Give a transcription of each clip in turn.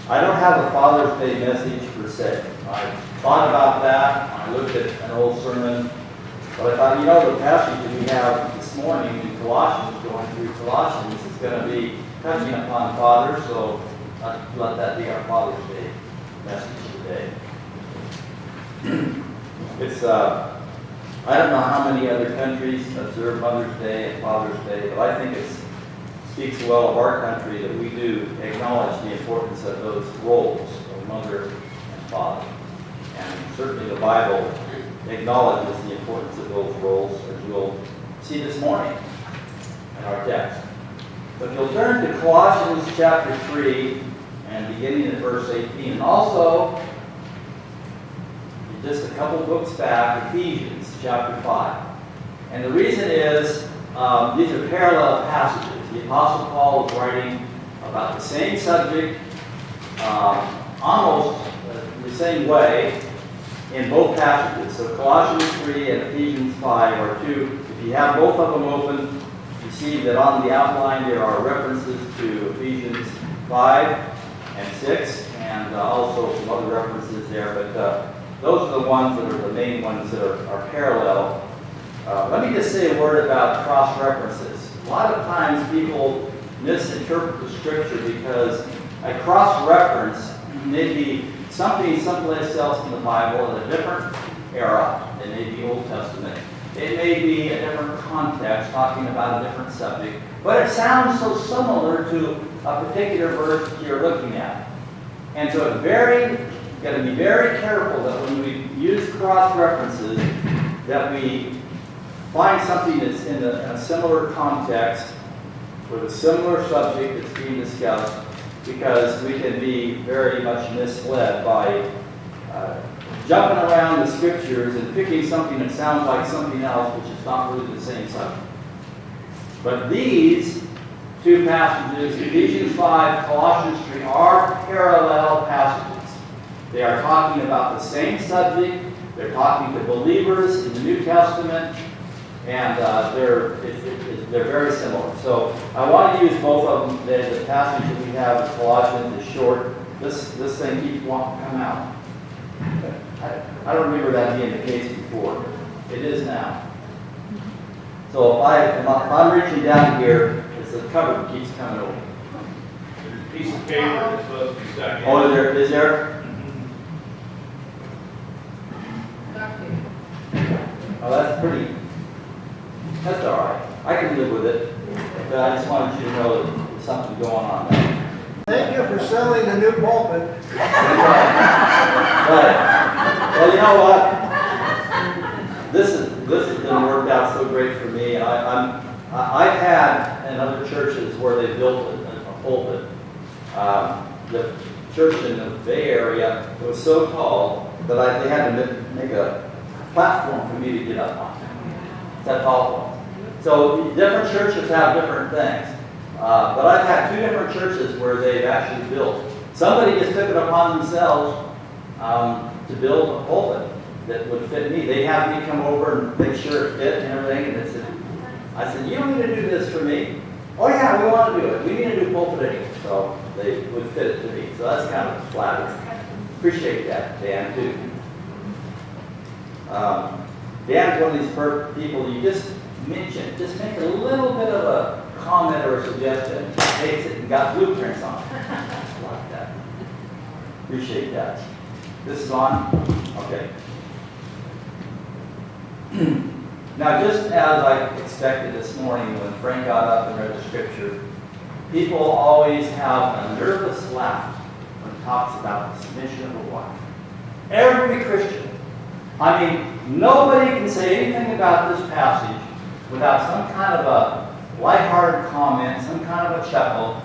I don't have a Father's Day message per se. I thought about that. I looked at an old sermon. But I thought, the passage that we have this morning in Colossians, going through Colossians, is going to be touching upon fathers, so let that be our Father's Day message today. It's, I don't know how many other countries observe Mother's Day and Father's Day, but I think it speaks well of our country that we do acknowledge the importance of those roles of mother and father. And certainly the Bible acknowledges the importance of those roles, as we'll see this morning in our text. But you'll turn to Colossians chapter 3 and beginning at verse 18. And also, just a couple books back, Ephesians chapter 5. And the reason is, these are parallel passages. The Apostle Paul is writing about the same subject, almost the same way in both passages. So Colossians 3 and Ephesians 5 are two. If you have both of them open, you see that on the outline there are references to Ephesians 5 and 6, and also some other references there. But those are the ones that are the main ones that are parallel. Let me just say a word about cross-references. A lot of times people misinterpret the Scripture because a cross-reference may be something someplace else in the Bible in a different era. It may be Old Testament. It may be a different context, talking about a different subject. But it sounds so similar to a particular verse that you're looking at. And so it's got to be very careful that when we use cross-references, that we find something that's in a similar context with a similar subject that's being discussed, because we can be very much misled by jumping around the Scriptures and picking something that sounds like something else, which is not really the same subject. But these two passages, Ephesians 5, Colossians 3, are parallel passages. They are talking about the same subject. They're talking to believers in the New Testament, and they're very similar. So I want to use both of them. The passage that we have in Colossians is short. This thing keeps wanting to come out. I don't remember that being the case before. It is now. So if I'm reaching down here, it's the cover that keeps coming over. There's a piece of paper that's supposed to be stuck in. Oh, is there? Oh, that's all right. I can live with it. But I just wanted you to know that there's something going on there. Thank you for selling the new pulpit. Right. Well, you know what? This has been worked out so great for me. And I've had in other churches where they built a pulpit. The church in the Bay Area, it was so tall that they had to make a platform for me to get up on. It's that tall one. So different churches have different things. But I've had two different churches where they've actually built. Somebody just took it upon themselves to build a pulpit that would fit me. They had me come over and make sure it fit and everything. And I said, you don't need to do this for me. Oh yeah, we want to do it. We need a new pulpit anyway. So they would fit it to me. So that's kind of flattering. Appreciate that, Dan, too. Dan's one of these people you just make a little bit of a comment or a suggestion, takes it and got blueprints on it. I like that. Appreciate that. This is on? Okay. Now, just as I expected this morning when Frank got up and read the Scripture, people always have a nervous laugh when it talks about the submission of a wife. Every Christian. I mean, nobody can say anything about this passage without some kind of a lighthearted comment, some kind of a chuckle.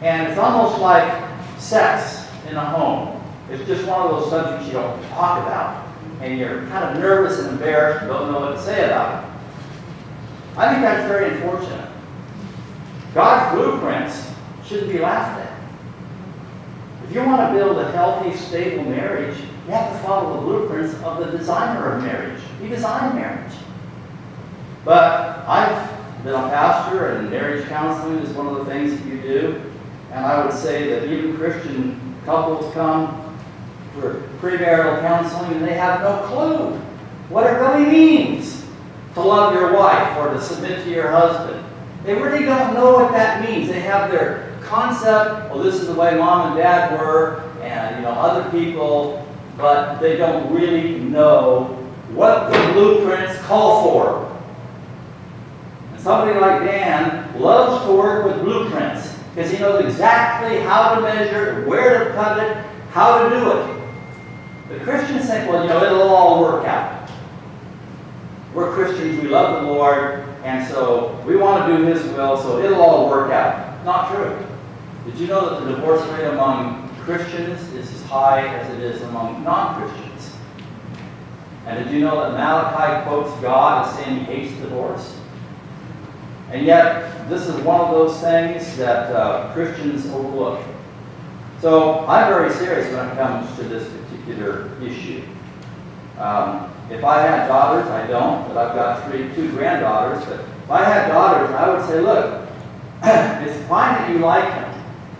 And it's almost like sex in a home. It's just one of those subjects you don't talk about. And you're kind of nervous and embarrassed and don't know what to say about it. I think that's very unfortunate. God's blueprints shouldn't be laughed at. If you want to build a healthy, stable marriage, you have to follow the blueprints of the designer of marriage. He designed marriage. But I've been a pastor, and marriage counseling is one of the things that you do. And I would say that even Christian couples come for premarital counseling and they have no clue what it really means to love your wife or to submit to your husband. They really don't know what that means. They have their concept, well, this is the way mom and dad were, and other people, but they don't really know what the blueprints call for. And somebody like Dan loves to work with blueprints because he knows exactly how to measure, where to cut it, how to do it. But Christians think, well, it'll all work out. We're Christians, we love the Lord, and so we want to do His will, so it'll all work out. Not true. Did you know that the divorce rate among Christians is as high as it is among non-Christians? And did you know that Malachi quotes God as saying He hates divorce? And yet, this is one of those things that Christians overlook. So, I'm very serious when it comes to this particular issue. If I had daughters, I don't, but I've got two granddaughters. But if I had daughters, I would say, look, it's fine that you like him.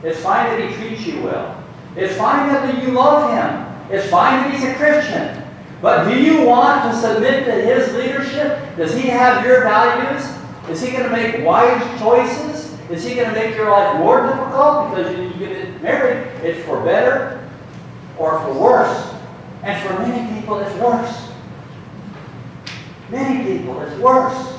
It's fine that he treats you well. It's fine that you love him. It's fine that he's a Christian. But do you want to submit to his leadership? Does he have your values? Is he going to make wise choices? Is he going to make your life more difficult because you get married? It's for better or for worse. And for many people, it's worse. Many people, it's worse.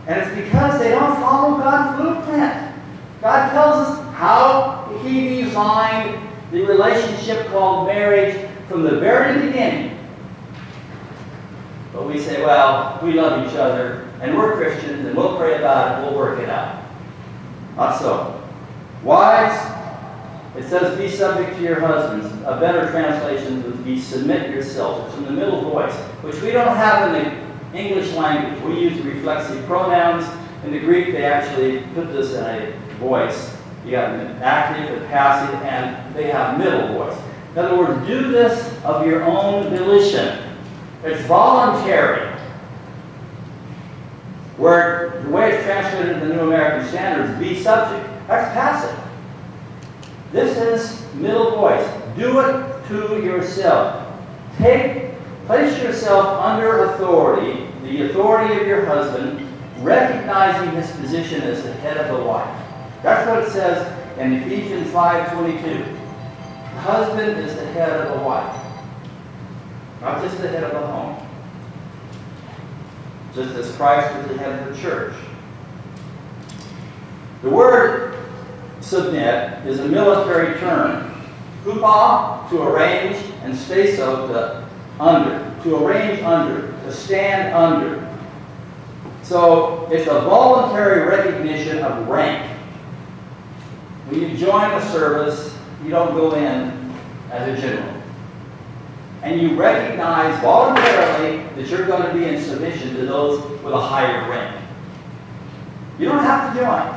And it's because they don't follow God's blueprint. God tells us how He designed the relationship called marriage from the very beginning. But we say, well, we love each other, and we're Christians, and we'll pray about it, we'll work it out. Not so. Wives, it says, be subject to your husbands. A better translation would be submit yourselves. It's in the middle voice, which we don't have in the English language. We use reflexive pronouns. In the Greek, they actually put this in a voice. You got an active and passive, and they have middle voice. In other words, do this of your own volition. It's voluntary. Where the way it's translated in the New American Standard is be subject. That's passive. This is middle voice. Do it to yourself. Place yourself under authority, the authority of your husband, recognizing his position as the head of the wife. That's what it says in Ephesians 5:22. The husband is the head of the wife, not just the head of the home. Just as Christ is the head of the church. The word submit is a military term. Hupa, to arrange, and steso, to under. To arrange under, to stand under. So it's a voluntary recognition of rank. When you join a service, you don't go in as a general. And you recognize voluntarily that you're going to be in submission to those with a higher rank. You don't have to join.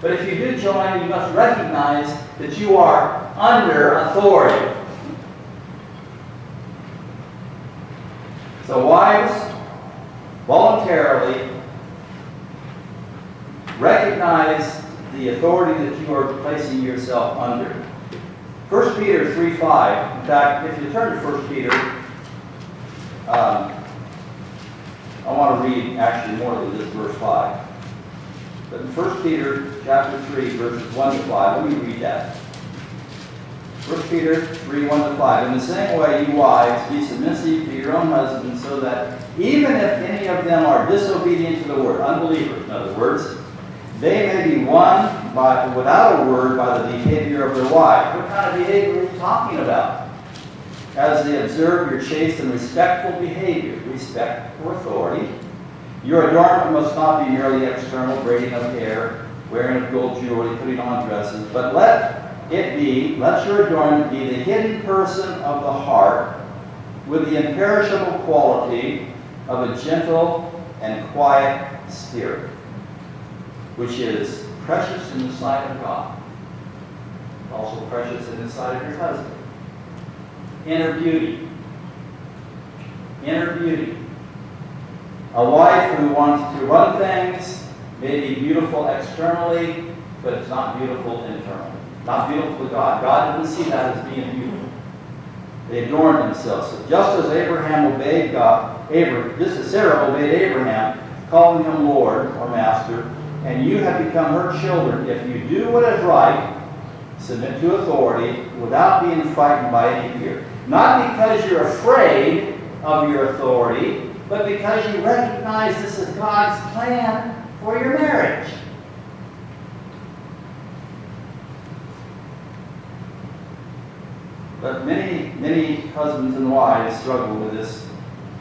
But if you do join, you must recognize that you are under authority. So wives, voluntarily recognize the authority that you are placing yourself under. 1 Peter 3:5. In fact, if you turn to 1 Peter, I want to read actually more than just verse 5. But in 1 Peter chapter 3, verses 1 to 5, let me read that. 1 Peter 3, 1 to 5. In the same way, you wives, be submissive to your own husbands, so that even if any of them are disobedient to the word, unbelievers, in other words, they may be won without a word by the behavior of their wife. What kind of behavior are you talking about? As they observe your chaste and respectful behavior, respect for authority. Your adornment must not be merely external, braiding of hair, wearing of gold jewelry, putting on dresses, but let your adornment be the hidden person of the heart, with the imperishable quality of a gentle and quiet spirit, which is precious in the sight of God, also precious in the sight of your husband. Inner beauty. Inner beauty. A wife who wants to run things may be beautiful externally, but it's not beautiful internally. Not beautiful to God. God didn't see that as being beautiful. They adorned themselves. So just as Abraham obeyed God, just as Sarah obeyed Abraham, calling him Lord or Master, and you have become her children if you do what is right, submit to authority without being frightened by any fear. Not because you're afraid of your authority, but because you recognize this is God's plan for your marriage. But many husbands and wives struggle with this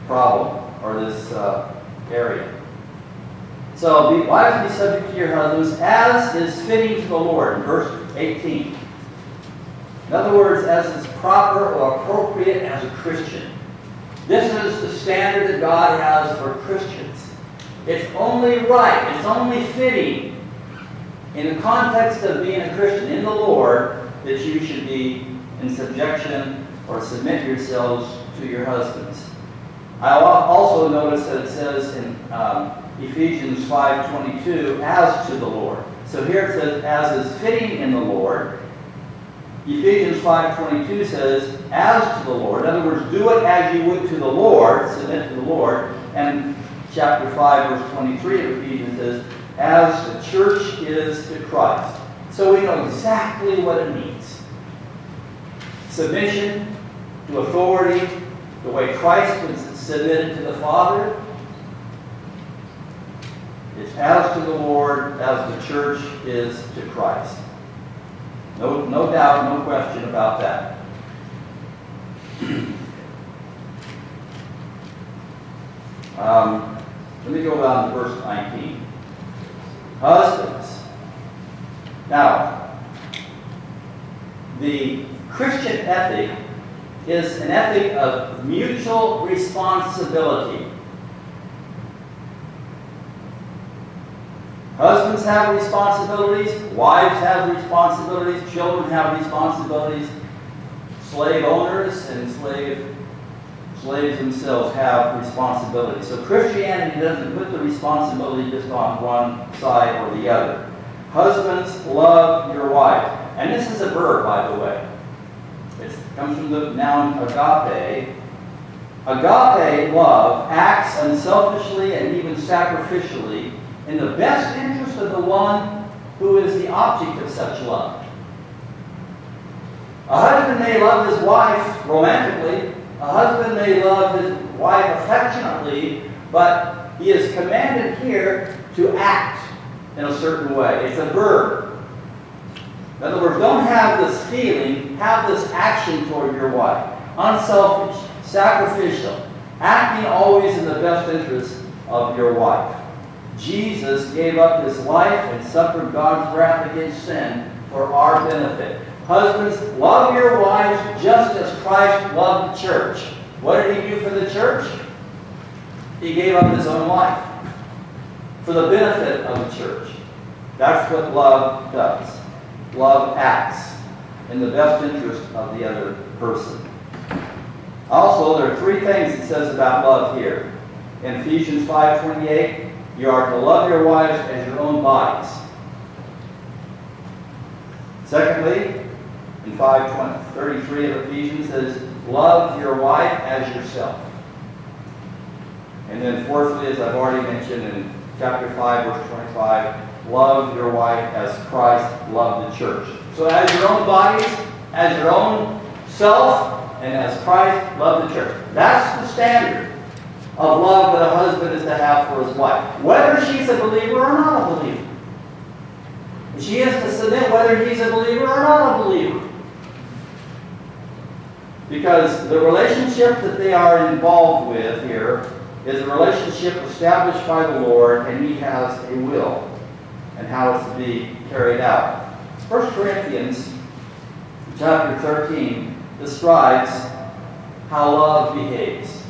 problem or this area. So wives, be subject to your husbands as is fitting to the Lord, in verse 18. In other words, as is proper or appropriate as a Christian. This is the standard that God has for Christians. It's only right, it's only fitting in the context of being a Christian in the Lord that you should be in subjection or submit yourselves to your husbands. I also notice that it says in Ephesians 5:22, as to the Lord. So here it says, as is fitting in the Lord. Ephesians 5:22 says, as to the Lord. In other words, do it as you would to the Lord, submit to the Lord. And chapter 5, verse 23 of Ephesians says, as the church is to Christ. So we know exactly what it means. Submission to authority, the way Christ was submitted to the Father. It's as to the Lord, as the church is to Christ. No doubt, no question about that. Let me go down to verse 19. Husbands. Now, the Christian ethic is an ethic of mutual responsibility. Husbands have responsibilities, wives have responsibilities, children have responsibilities, slave owners and slaves themselves have responsibilities. So Christianity doesn't put the responsibility just on one side or the other. Husbands, love your wife. And this is a verb, by the way. It comes from the noun agape. Agape love acts unselfishly and even sacrificially in the best interest of the one who is the object of such love. A husband may love his wife romantically. A husband may love his wife affectionately, but he is commanded here to act in a certain way. It's a verb. In other words, don't have this feeling, have this action toward your wife. Unselfish, sacrificial, acting always in the best interest of your wife. Jesus gave up his life and suffered God's wrath against sin for our benefit. Husbands, love your wives just as Christ loved the church. What did he do for the church? He gave up his own life for the benefit of the church. That's what love does. Love acts in the best interest of the other person. Also, there are three things it says about love here. In Ephesians 5:28, you are to love your wives as your own bodies. Secondly, in 5:33 of Ephesians says, love your wife as yourself. And then fourthly, as I've already mentioned in chapter 5, verse 25, love your wife as Christ loved the church. So as your own bodies, as your own self, and as Christ loved the church. That's the standard of love that a husband is to have for his wife. Whether she's a believer or not a believer. She is to submit whether he's a believer or not a believer. Because the relationship that they are involved with here is a relationship established by the Lord, and he has a will and how it's to be carried out. 1 Corinthians chapter 13 describes how love behaves.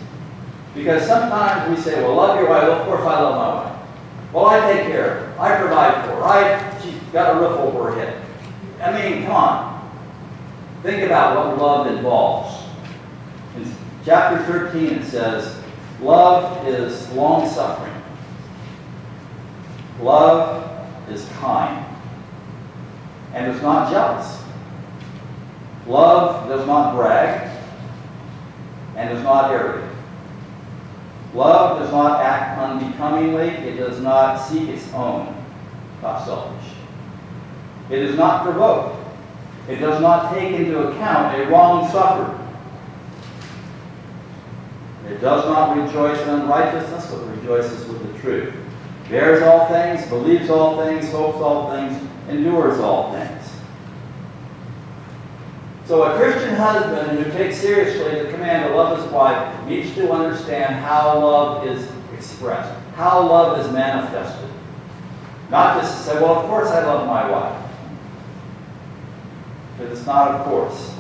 Because sometimes we say, well, love your wife. Well, of course I love my wife. Well, I take care of her. I provide for her. She's got a roof over her head. I mean, come on. Think about what love involves. In chapter 13 it says, love is long-suffering. Love is kind. and is not jealous. Love does not brag and is not arrogant. Love does not act unbecomingly. It does not seek its own. Not selfish. It is not provoked. It does not take into account a wrong suffered. It does not rejoice in unrighteousness, but rejoices with the truth. Bears all things, believes all things, hopes all things, endures all things. So a Christian husband who takes seriously the command to love his wife needs to understand how love is expressed, how love is manifested. Not just to say, well, of course I love my wife. But it's not of course.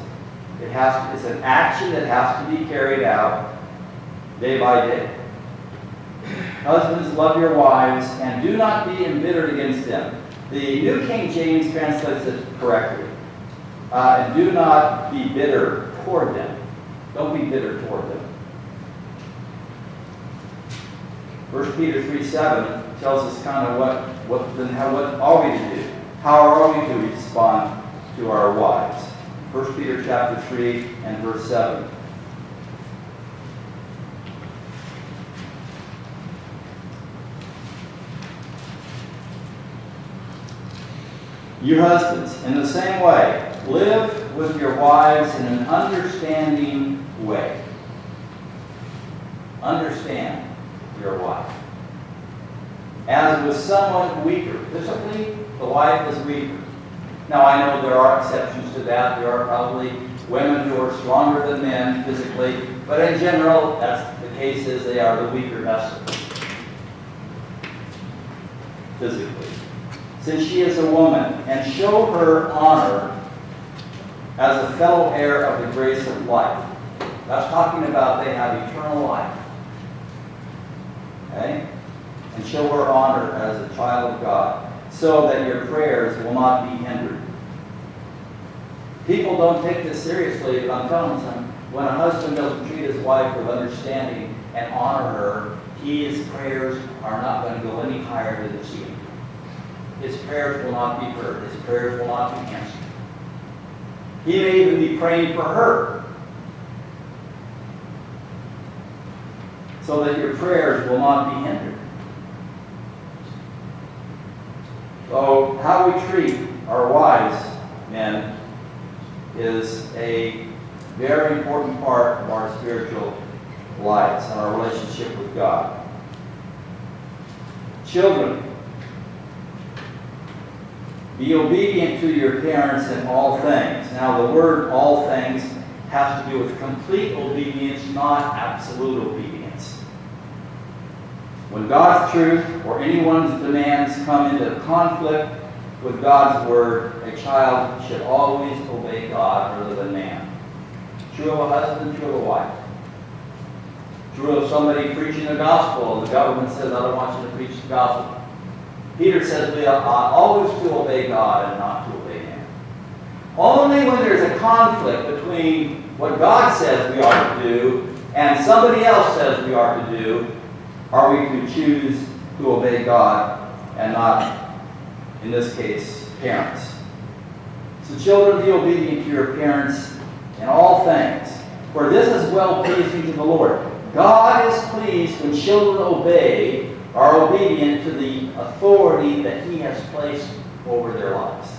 It's an action that has to be carried out day by day. Husbands, love your wives and do not be embittered against them. The New King James translates it correctly. And do not be bitter toward them. Don't be bitter toward them. 1 Peter 3:7 tells us kind of what are we to do? How are we to respond to our wives? 1 Peter chapter 3 and verse 7. You husbands, in the same way, live with your wives in an understanding way. Understand your wife. As with someone weaker. Physically, the wife is weaker. Now, I know there are exceptions to that. There are probably women who are stronger than men physically. But in general, that's the case is they are the weaker vessel. Physically. Since she is a woman, and show her honor as a fellow heir of the grace of life. That's talking about they have eternal life. Okay? And show her honor as a child of God, so that your prayers will not be hindered. People don't take this seriously, but I'm telling them, when a husband doesn't treat his wife with understanding and honor her, his prayers are not going to go any higher than the ceiling. His prayers will not be heard. His prayers will not be answered. He may even be praying for her, so that your prayers will not be hindered. So how we treat our wives, men, is a very important part of our spiritual lives and our relationship with God. Children, be obedient to your parents in all things. Now, the word all things has to do with complete obedience, not absolute obedience. When God's truth or anyone's demands come into conflict with God's word, a child should always obey God rather than man. True of a husband, true of a wife. True of somebody preaching the gospel, and the government says, I don't want you to preach the gospel. Peter says we are always to obey God and not to obey man. Only when there's a conflict between what God says we are to do and somebody else says we are to do, are we to choose to obey God and not, in this case, parents. So children, be obedient to your parents in all things, for this is well-pleasing to the Lord. God is pleased when children are obedient to the authority that He has placed over their lives.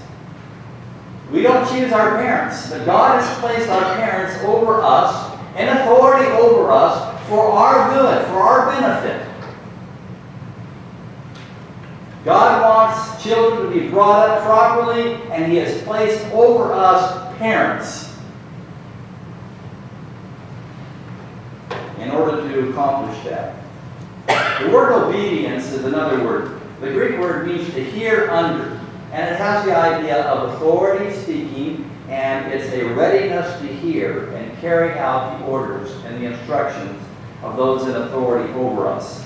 We don't choose our parents, but God has placed our parents over us, in authority over us, for our good, for our benefit. God wants children to be brought up properly, and He has placed over us parents in order to accomplish that. The word obedience is another word. The Greek word means to hear under, and it has the idea of authority speaking, and it's a readiness to hear and carry out the orders and the instructions of those in authority over us.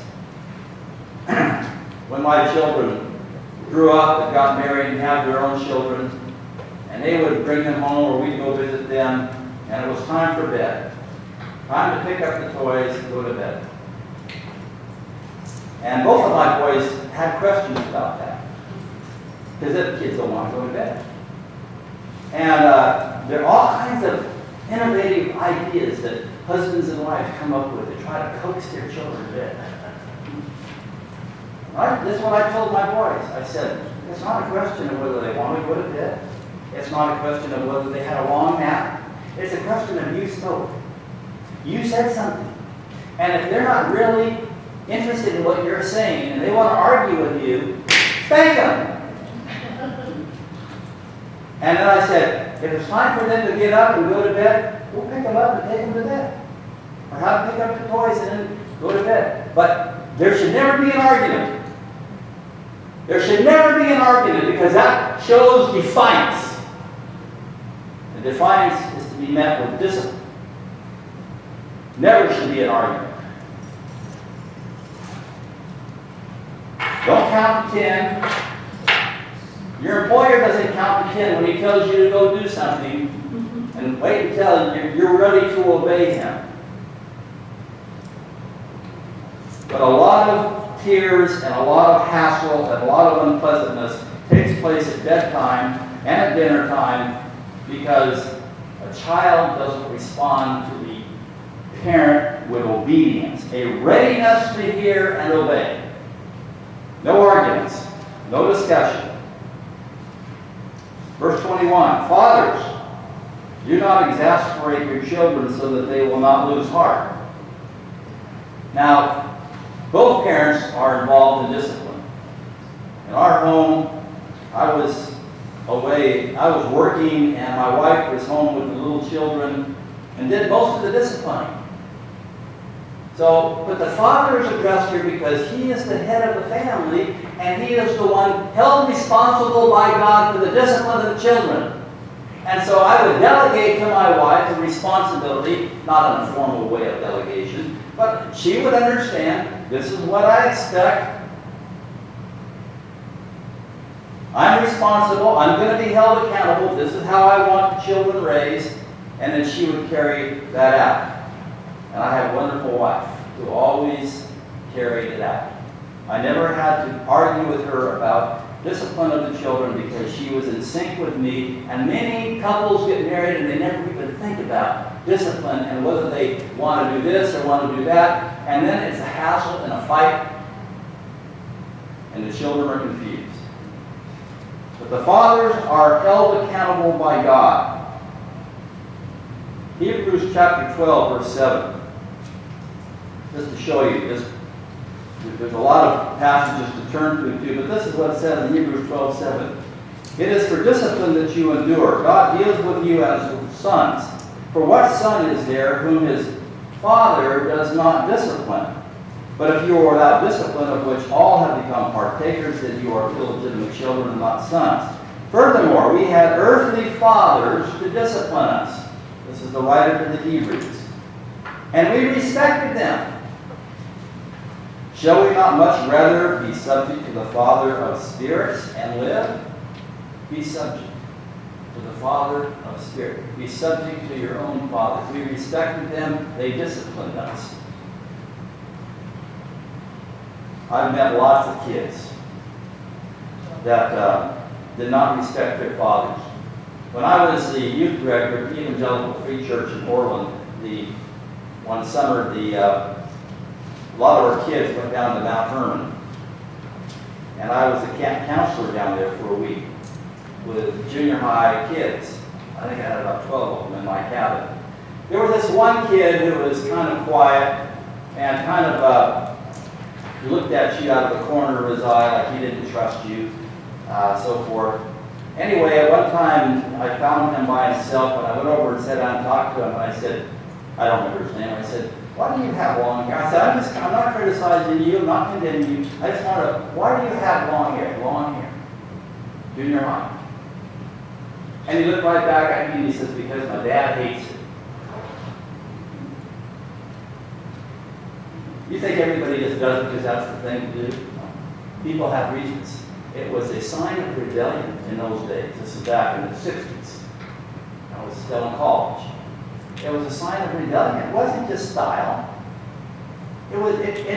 When my children grew up and got married and had their own children, and they would bring them home or we'd go visit them, and it was time for bed. Time to pick up the toys and go to bed. And both of my boys had questions about that. Because the kids don't want to go to bed. And there are all kinds of innovative ideas that husbands and wives come up with to try to coax their children to bed. Right? This is what I told my boys. I said, it's not a question of whether they want to go to bed. It's not a question of whether they had a long nap. It's a question of you spoke. You said something. And if they're not really interested in what you're saying and they want to argue with you, spank them. And then I said, if it's time for them to get up and go to bed, we'll pick them up and take them to bed. Or have them pick up the toys and then go to bed. But there should never be an argument. There should never be an argument because that shows defiance. And defiance is to be met with discipline. Never should be an argument. Don't count to 10. Your employer doesn't count to 10 when he tells you to go do something, and wait until you're ready to obey him. But a lot of tears and a lot of hassle and a lot of unpleasantness takes place at bedtime and at dinner time because a child doesn't respond to the parent with obedience, a readiness to hear and obey. No arguments, no discussion. Verse 21, fathers, do not exasperate your children so that they will not lose heart. Now, both parents are involved in discipline. In our home, I was away, I was working, and my wife was home with the little children and did most of the disciplining. So, but the father is addressed here because he is the head of the family and he is the one held responsible by God for the discipline of the children. And so I would delegate to my wife the responsibility, not in a formal way of delegation, but she would understand, this is what I expect. I'm responsible, I'm going to be held accountable, this is how I want the children raised, and then she would carry that out. And I have a wonderful wife who always carried it out. I never had to argue with her about discipline of the children because she was in sync with me. And many couples get married and they never even think about discipline and whether they want to do this or want to do that. And then it's a hassle and a fight. And the children are confused. But the fathers are held accountable by God. Hebrews chapter 12, verse 7. Just to show you, there's a lot of passages to turn to, but this is what it says in Hebrews 12:7. It is for discipline that you endure. God deals with you as with sons. For what son is there whom his father does not discipline? But if you are without discipline, of which all have become partakers, then you are illegitimate children and not sons. Furthermore, we had earthly fathers to discipline us. This is the writer to the Hebrews. And we respected them. Shall we not much rather be subject to the Father of spirits and live? Be subject to the Father of spirits. Be subject to your own fathers. We respected them. They disciplined us. I've met lots of kids that did not respect their fathers. When I was the youth director at the Evangelical Free Church in Orland, one summer, a lot of our kids went down to Mount Hermon. And I was a camp counselor down there for a week with junior high kids. I think I had about 12 of them in my cabin. There was this one kid who was kind of quiet and kind of looked at you out of the corner of his eye like he didn't trust you, so forth. Anyway, at one time I found him by himself and I went over and sat down and talked to him and I said, I don't remember his name, I said, why do you have long hair? I said, I'm not criticizing you, I'm not condemning you. I just want to, why do you have long hair? Long hair. Junior high. And he looked right back at me and he says, because my dad hates it. You think everybody just does it because that's the thing to do? People have reasons. It was a sign of rebellion in those days. This is back in the 60s. I was still in college. It was a sign of rebellion. It wasn't just style. It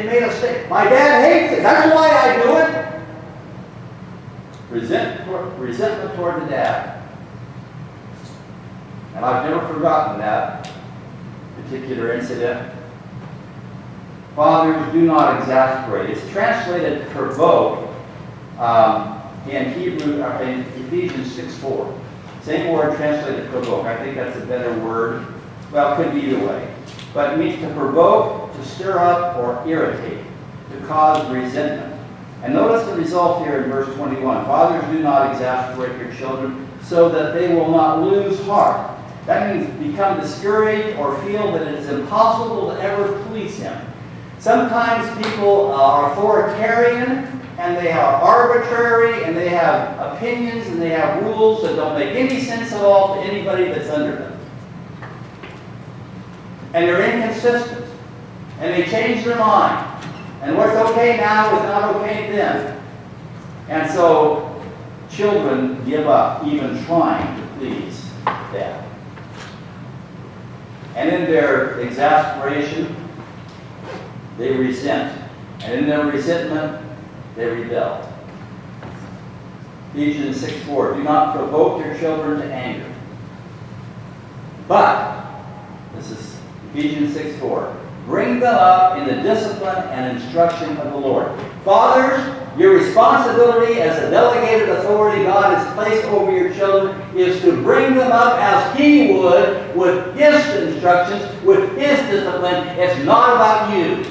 made us think, my dad hates it. That's why I do it. Resentment toward the dad. and I've never forgotten that particular incident. Fathers, do not exasperate. It's translated provoke in Ephesians 6:4. Same word translated provoke. I think that's a better word. Well, it could be either way. But it means to provoke, to stir up, or irritate, to cause resentment. And notice the result here in verse 21. Fathers, do not exasperate your children so that they will not lose heart. That means become discouraged or feel that it is impossible to ever please him. Sometimes people are authoritarian, and they are arbitrary, and they have opinions, and they have rules that don't make any sense at all to anybody that's under them. And they're inconsistent, and they change their mind. And what's okay now is not okay then. And so children give up even trying to please dad. And in their exasperation, they resent. And in their resentment, they rebel. Ephesians 6:4, do not provoke your children to anger. But, this is Ephesians 6:4, bring them up in the discipline and instruction of the Lord. Fathers, your responsibility as a delegated authority God has placed over your children is to bring them up as He would, with His instructions, with His discipline. It's not about you.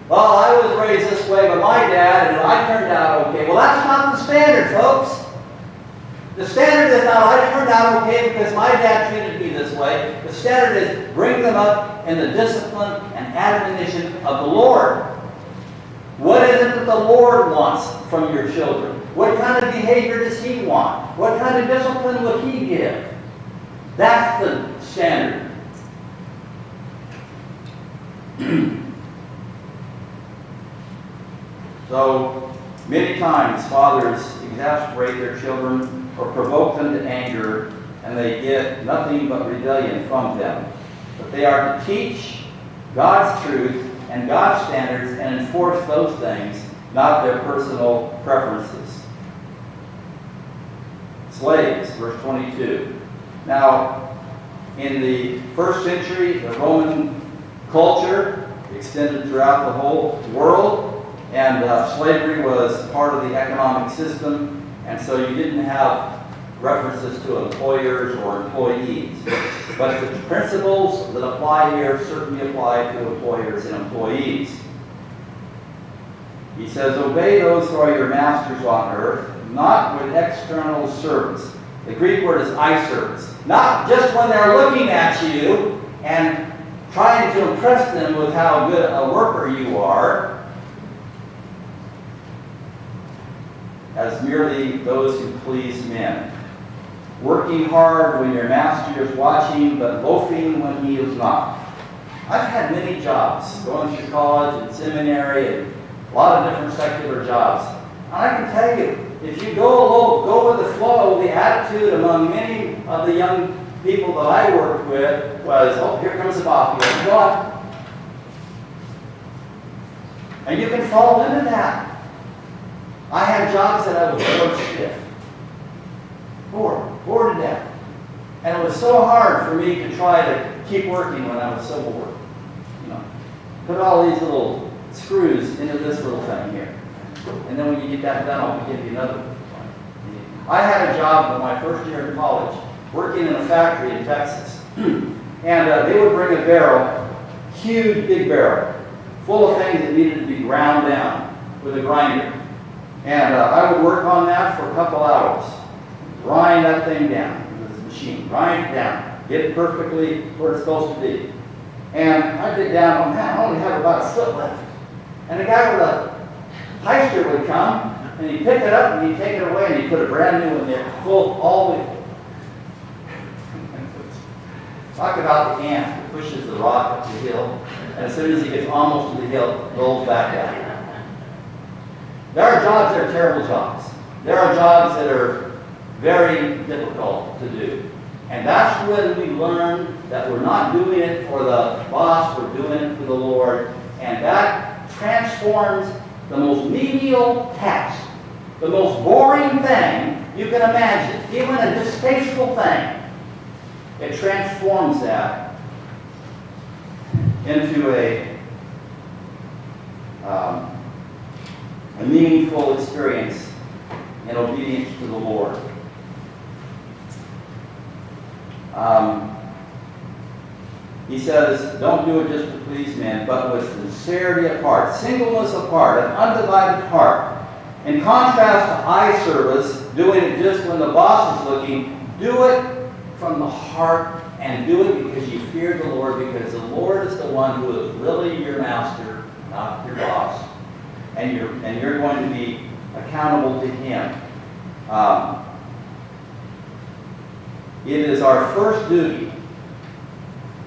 Well, I was raised this way by my dad, and I turned out okay. Well, that's not the standard, folks. The standard is not, I turned out okay because my dad treated me this way. The standard is, bring them up in the discipline and admonition of the Lord. What is it that the Lord wants from your children? What kind of behavior does He want? What kind of discipline would He give? That's the standard. So, many times fathers exasperate their children or provoke them to anger, and they get nothing but rebellion from them. But they are to teach God's truth and God's standards and enforce those things, not their personal preferences. Slaves, verse 22. Now, in the first century, the Roman culture extended throughout the whole world, and slavery was part of the economic system, and so you didn't have references to employers or employees. But the principles that apply here certainly apply to employers and employees. He says, obey those who are your masters on earth, not with external service. The Greek word is eye service. Not just when they're looking at you and trying to impress them with how good a worker you are, as merely those who please men. Working hard when your master is watching, but loafing when he is not. I've had many jobs, going through college and seminary and a lot of different secular jobs. And I can tell you, if you go with the flow, the attitude among many of the young people that I worked with was, oh, here comes the boss, go on. And you can fall into that. I had jobs that I was bored stiff. Bored to death. And it was so hard for me to try to keep working when I was so bored. You know, put all these little screws into this little thing here. And then when you get that done, I'll give you another one. I had a job in my first year in college, working in a factory in Texas. And they would bring a barrel, huge big barrel, full of things that needed to be ground down with a grinder. And I would work on that for a couple hours. Grind that thing down with this machine. Grind it down. Get it perfectly where it's supposed to be. And I'd get down, oh man, I only have about a foot left. And the guy with a heister would come, and he'd pick it up, and he'd take it away, and he'd put a brand new one there, full all the way. Talk about the ant that pushes the rock up the hill, and as soon as he gets almost to the hill, it rolls back down. There are jobs that are terrible jobs. There are jobs that are very difficult to do. And that's when we learn that we're not doing it for the boss, we're doing it for the Lord. And that transforms the most menial task, the most boring thing you can imagine, even a distasteful thing, it transforms that into a meaningful experience in obedience to the Lord. He says, don't do it just to please men, but with sincerity of heart, singleness of heart, an undivided heart. In contrast to eye service, doing it just when the boss is looking, do it from the heart and do it because you fear the Lord, because the Lord is the one who is really your master, not your boss. And you're going to be accountable to Him. It is our first duty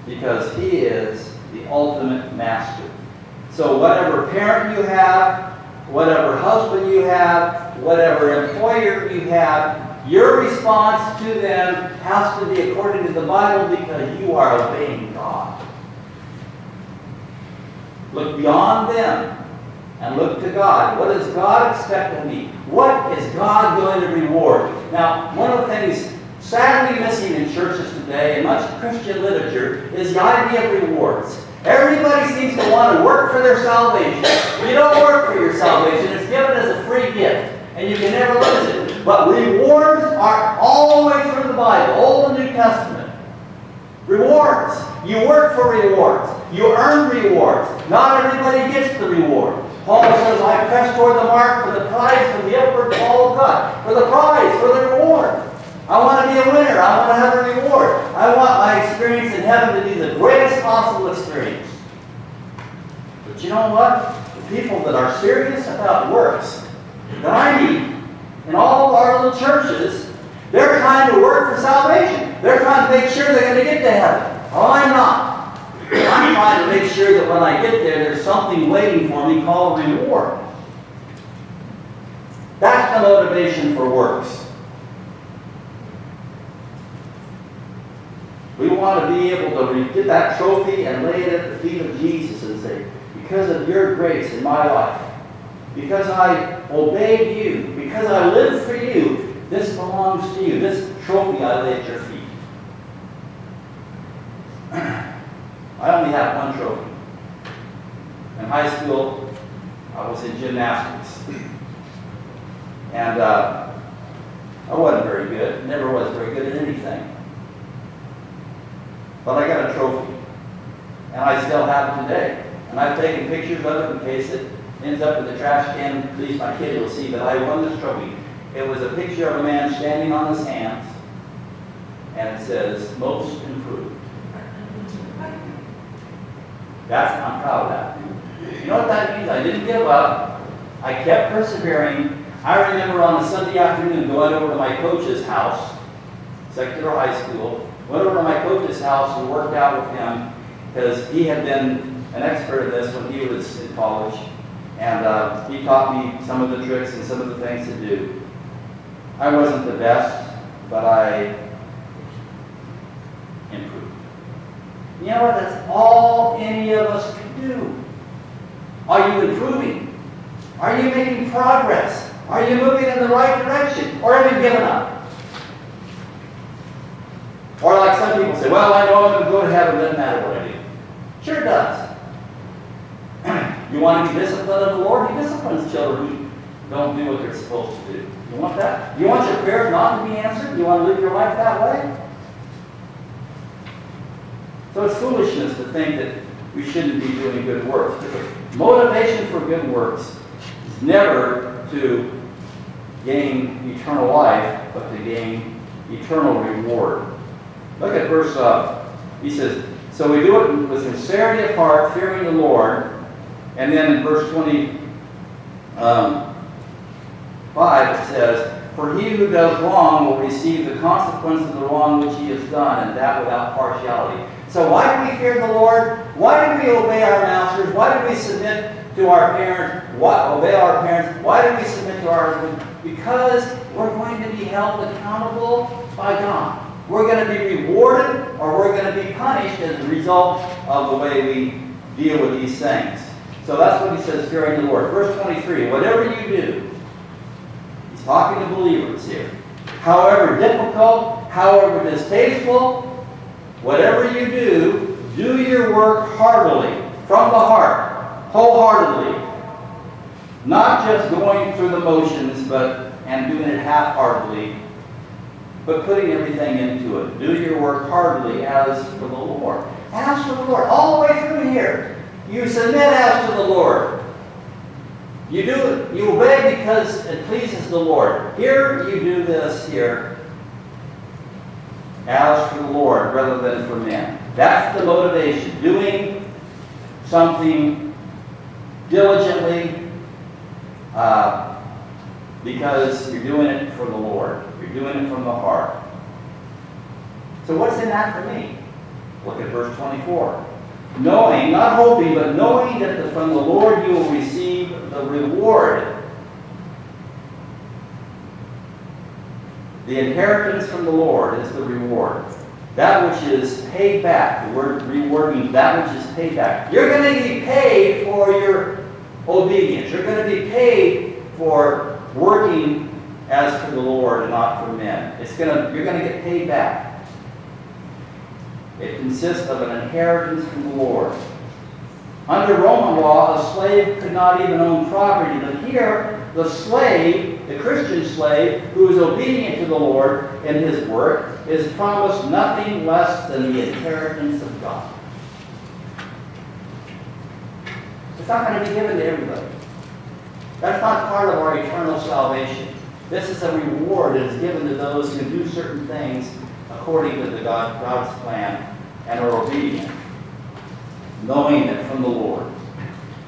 because He is the ultimate master. So whatever parent you have, whatever husband you have, whatever employer you have, your response to them has to be according to the Bible because you are obeying God. Look beyond them and look to God. What does God expect of me? What is God going to reward? Now, one of the things sadly missing in churches today and much Christian literature is the idea of rewards. Everybody seems to want to work for their salvation. You don't work for your salvation. It's given as a free gift, and you can never lose it. But rewards are all the way through the Bible, Old and New Testament. Rewards. You work for rewards. You earn rewards. Not everybody gets the reward. Paul says, I press toward the mark for the prize, for the upward call of God. For the prize, for the reward. I want to be a winner. I want to have a reward. I want my experience in heaven to be the greatest possible experience. But you know what? The people that are serious about works that I meet in all of our little churches, they're trying to work for salvation. They're trying to make sure they're going to get to heaven. Oh, I'm not. I'm trying to make sure that when I get there, there's something waiting for me called reward. That's the motivation for works. We want to be able to get that trophy and lay it at the feet of Jesus and say, because of your grace in my life, because I obeyed you, because I lived for you, this belongs to you. This trophy I lay at your feet. I only have one trophy. In high school, I was in gymnastics. And I wasn't very good, never was very good at anything. But I got a trophy. And I still have it today. And I've taken pictures of it in case it ends up in the trash can. At least my kid will see that I won this trophy. It was a picture of a man standing on his hands. And it says, most improved. I'm proud of that. You know what that means? I didn't give up. I kept persevering. I remember on a Sunday afternoon going over to my coach's house, secular high school, went over to my coach's house and worked out with him because he had been an expert at this when he was in college. And he taught me some of the tricks and some of the things to do. I wasn't the best, but I improved. You know what? That's all any of us can do. Are you improving? Are you making progress? Are you moving in the right direction? Or have you given up? Or like some people say, well, I know I'm going to go to heaven, it doesn't matter what I do. Sure it does. You want to be disciplined of the Lord? He disciplines children who don't do what they're supposed to do. You want that? You want your prayers not to be answered? You want to live your life that way? So it's foolishness to think that we shouldn't be doing good works. Because motivation for good works is never to gain eternal life, but to gain eternal reward. Look at verse, he says, so we do it with sincerity of heart, fearing the Lord. And then in verse 25 it says, for he who does wrong will receive the consequence of the wrong which he has done, and that without partiality. So why do we fear the Lord? Why do we obey our masters? Why do we submit to our parents? Obey our parents? Why do we submit to our husbands? Because we're going to be held accountable by God. We're going to be rewarded or we're going to be punished as a result of the way we deal with these things. So that's what he says, fearing the Lord. Verse 23, whatever you do, he's talking to believers here. however difficult, however distasteful, whatever you do your work heartily, from the heart, wholeheartedly. Not just going through the motions, and doing it half-heartedly, but putting everything into it. Do your work heartily as for the Lord. As for the Lord. All the way through here. You submit as to the Lord. You do it. You obey because it pleases the Lord. Here you do this here as for the Lord rather than for men. That's the motivation. Doing something diligently because you're doing it for the Lord. You're doing it from the heart. So what's in that for me? Look at verse 24. Knowing, not hoping, but knowing that from the Lord you will receive the reward. The inheritance from the Lord is the reward. That which is paid back. The word reward means that which is paid back. You're going to be paid for your obedience. You're going to be paid for working as for the Lord and not for men. You're going to get paid back. It consists of an inheritance from the Lord. Under Roman law, a slave could not even own property, but here, the slave, the Christian slave, who is obedient to the Lord in his work, is promised nothing less than the inheritance of God. It's not going to be given to everybody. That's not part of our eternal salvation. This is a reward that is given to those who do certain things according to God's plan and are obedient, knowing that from the Lord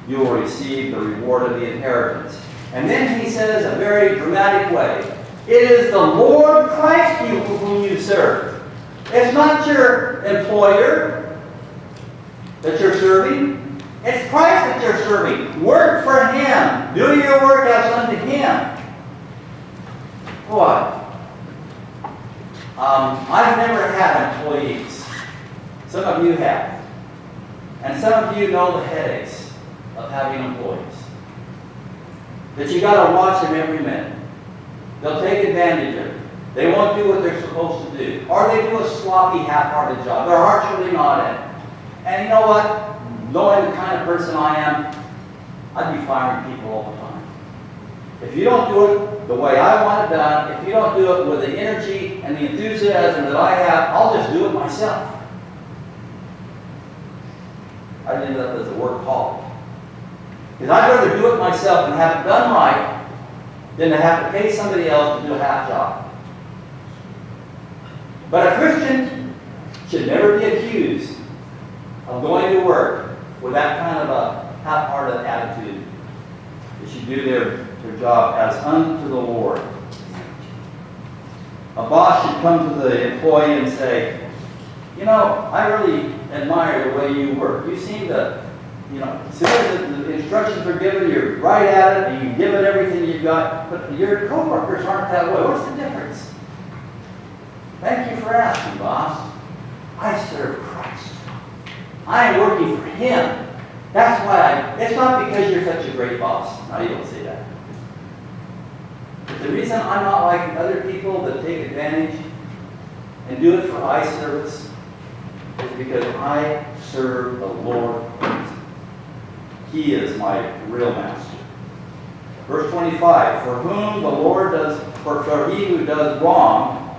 you will receive the reward of the inheritance. And then he says, a very dramatic way, it is the Lord Christ whom you serve. It's not your employer that you're serving. It's Christ that you're serving. Work for Him. Do your work as unto Him. What? I've never had employees. Some of you have. And some of you know the headaches of having employees. That you got to watch them every minute. They'll take advantage of you. They won't do what they're supposed to do. Or they do a sloppy, half-hearted job. Their heart's really not in it. And you know what? Knowing the kind of person I am, I'd be firing people all the time. If you don't do it the way I want it done, if you don't do it with the energy and the enthusiasm that I have, I'll just do it myself. I'd end up as a workaholic. Because I'd rather do it myself and have it done right than to have to pay somebody else to do a half job. But a Christian should never be accused of going to work with that kind of a half-hearted attitude. They should do their job as unto the Lord. A boss should come to the employee and say, you know, I really admire the way you work. You seem to, as soon as the instructions are given, you're right at it and you give it everything you've got. But your co-workers aren't that way. What's the difference? Thank you for asking, boss. I serve Christ. I am working for Him. That's why it's not because you're such a great boss. No, you don't say that. But the reason I'm not like other people that take advantage and do it for eye service is because I serve the Lord Christ. He is my real master. Verse 25, for whom the Lord does, for he who does wrong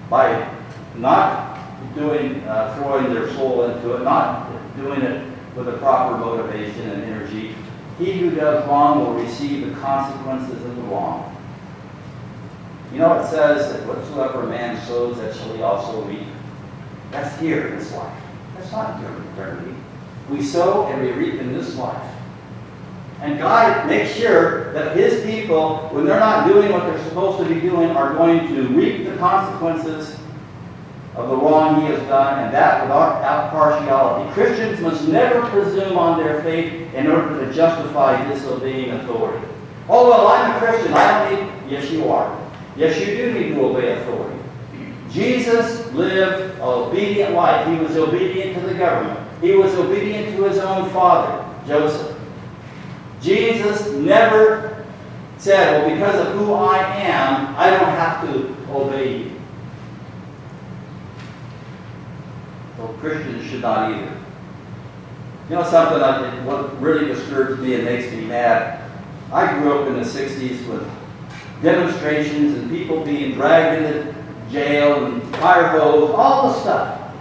by not doing, throwing their soul into it, not doing it with the proper motivation and energy, he who does wrong will receive the consequences of the wrong. You know, it says that whatsoever a man sows, that shall he also reap. That's here in this life. That's not here in eternity. We sow and we reap in this life. And God makes sure that His people, when they're not doing what they're supposed to be doing, are going to reap the consequences of the wrong He has done, and that without partiality. Christians must never presume on their faith in order to justify disobeying authority. Oh, well, I'm a Christian. I don't need... Yes, you are. Yes, you do need to obey authority. Jesus lived an obedient life. He was obedient to the government. He was obedient to His own father, Joseph. Jesus never said, well, because of who I am, I don't have to obey you. Well, Christians should not either. You know something, what really disturbs me and makes me mad? I grew up in the 60s with demonstrations and people being dragged into jail and fire hose, all the stuff.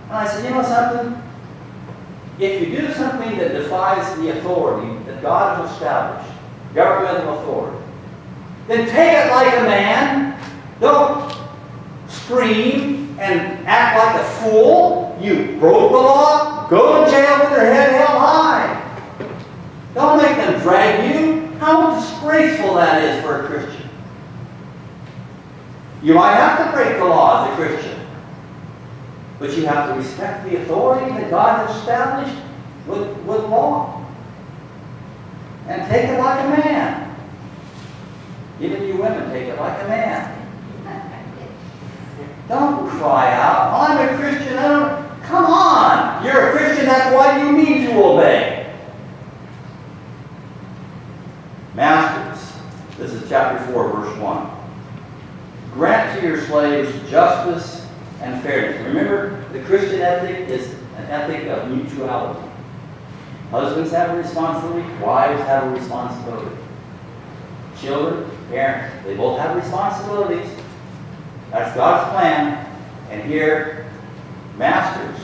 And I said, you know something? If you do something that defies the authority that God has established, governmental authority, then take it like a man. Don't scream and act like a fool. You broke the law. Go to jail with your head held high. Don't make them drag you. How disgraceful that is for a Christian. You might have to break the law as a Christian, but you have to respect the authority that God has established with law. And take it like a man. Even you women, take it like a man. Don't cry out, I'm a Christian. Come on. You're a Christian, that's why you need to obey. Masters, this is chapter 4, verse 1. Grant to your slaves justice and fairness. Remember, the Christian ethic is an ethic of mutuality. Husbands have a responsibility, wives have a responsibility. Children, parents, they both have responsibilities. That's God's plan. And here, masters,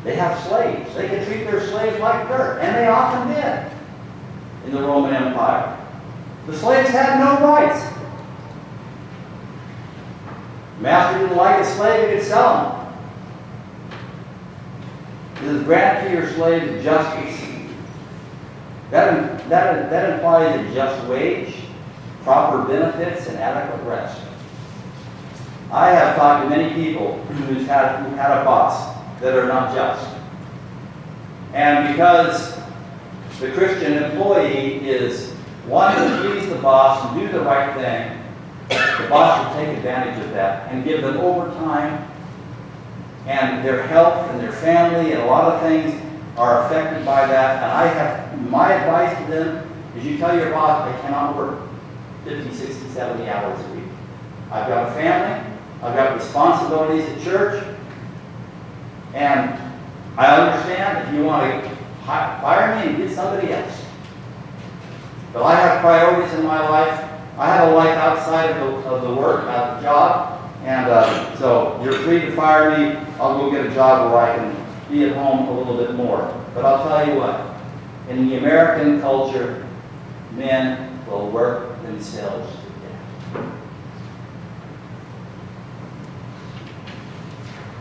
they have slaves. They can treat their slaves like dirt, and they often did in the Roman Empire. The slaves had no rights. The master didn't like a slave, he could sell him. This is grant to your slaves justice. That implies a just wage, proper benefits, and adequate rest. I have talked to many people who've had a boss that are not just. And because the Christian employee is wanting to please the boss and do the right thing, the boss will take advantage of that and give them overtime, and their health and their family and a lot of things are affected by that. And my advice to them is you tell your boss they cannot work 50, 60, 70 hours a week. I've got a family, I've got responsibilities at church, and I understand if you want to fire me and get somebody else. But I have priorities in my life. I have a life outside of the work, out of the job, and so you're free to fire me. I'll go get a job where I can be at home a little bit more. But I'll tell you what, in the American culture, men will work themselves to death.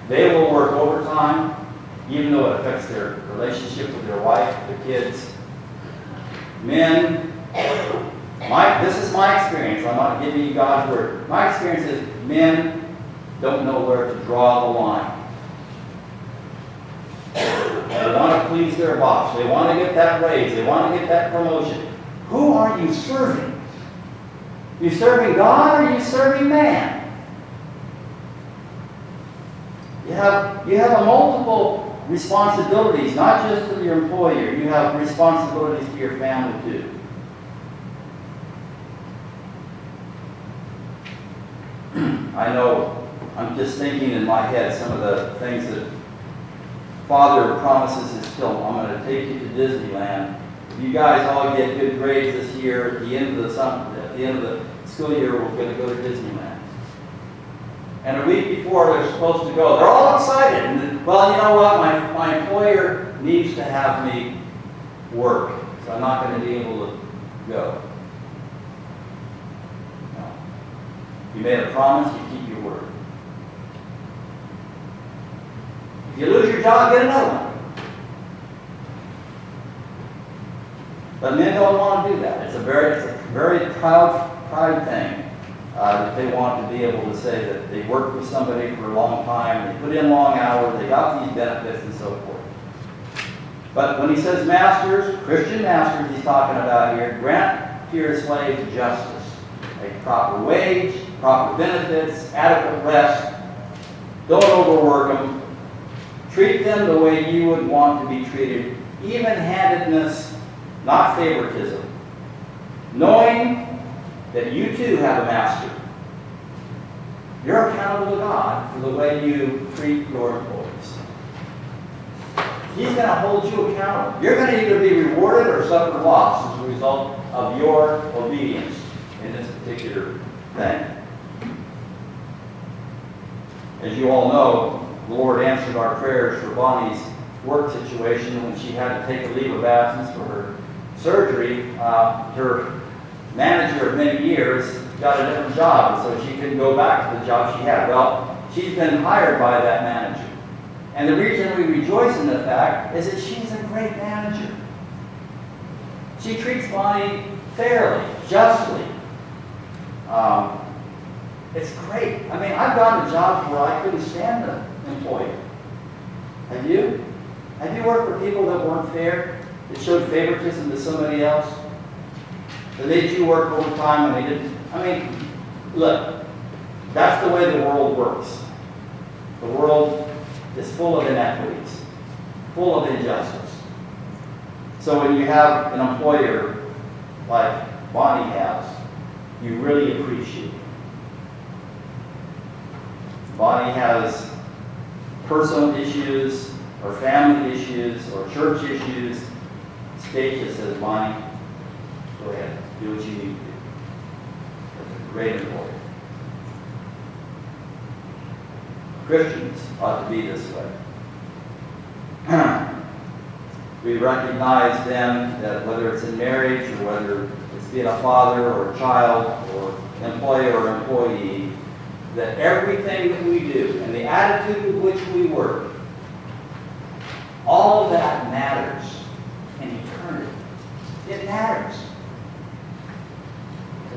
They will work overtime, even though it affects their relationship with their wife, their kids. Men, this is my experience. I'm not giving you God's word. My experience is men don't know where to draw the line. They want to please their boss. They want to get that raise. They want to get that promotion. Who are you serving? You serving God or are you serving man? You have a multiple responsibilities, not just to your employer. You have responsibilities to your family too. I know, I'm just thinking in my head some of the things that Father promises his children. I'm going to take you to Disneyland. If you guys all get good grades this year, at the end of the school year, we're going to go to Disneyland. And a week before they're supposed to go, they're all excited. And then, well, you know what? My employer needs to have me work, so I'm not going to be able to go. No. You made a promise, you keep your word. If you lose your job, get another one. But men don't want to do that. It's a very proud thing. That they want to be able to say that they worked with somebody for a long time, they put in long hours, they got these benefits and so forth. But when he says masters, Christian masters he's talking about here, grant to your slaves justice, a proper wage, proper benefits, adequate rest. Don't overwork them. Treat them the way you would want to be treated. Even-handedness, not favoritism. knowing that you too have a master. You're accountable to God for the way you treat your employees. He's going to hold you accountable. You're going to either be rewarded or suffer loss as a result of your obedience in this particular thing. As you all know, the Lord answered our prayers for Bonnie's work situation when she had to take a leave of absence for her surgery. Her manager of many years got a different job, and so she couldn't go back to the job she had. Well, she's been hired by that manager. And the reason we rejoice in the fact is that she's a great manager. She treats Bonnie fairly, justly. It's great. I mean, I've gone to jobs where I couldn't stand the employer. Have you? Have you worked for people that weren't fair, that showed favoritism to somebody else, that made you work overtime when they didn't? I mean, look, that's the way the world works. The world is full of inequities, full of injustice. So when you have an employer like Bonnie has, you really appreciate it. Bonnie has personal issues, or family issues, or church issues. Stacia says, Bonnie, go ahead, do what you need to do. That's a great employer. Christians ought to be this way. We recognize then that whether it's in marriage or whether it's being a father or a child or employer or employee, that everything that we do and the attitude with which we work, all of that matters in eternity. It matters.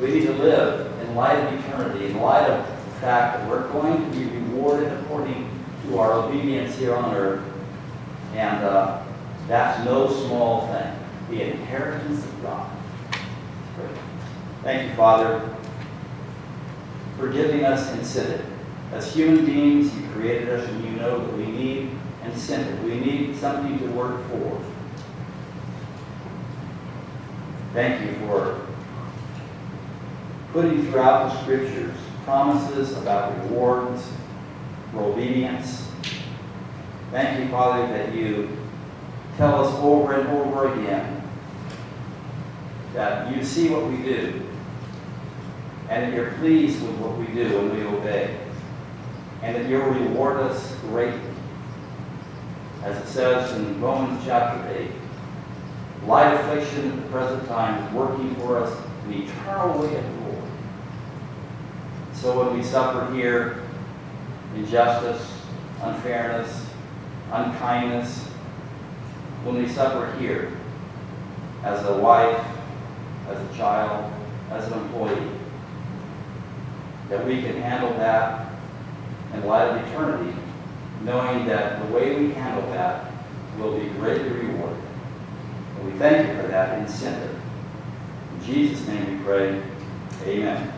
We need to live in light of eternity, in light of the fact that we're going to be rewarded according to our obedience here on earth. And that's no small thing. The inheritance of God. Thank you, Father, for giving us incentive. As human beings, you created us and you know that we need incentive. We need something to work for. Thank you for putting throughout the Scriptures promises about rewards for obedience. Thank you, Father, that you tell us over and over again that you see what we do and that you're pleased with what we do when we obey, and that you'll reward us greatly. As it says in Romans chapter 8, light affliction at the present time is working for us an eternal way of glory. So when we suffer here injustice, unfairness, unkindness, when we suffer here as a wife, as a child, as an employee, that we can handle that in light of eternity, knowing that the way we handle that will be greatly rewarded. And we thank you for that incentive. In Jesus' name we pray, amen.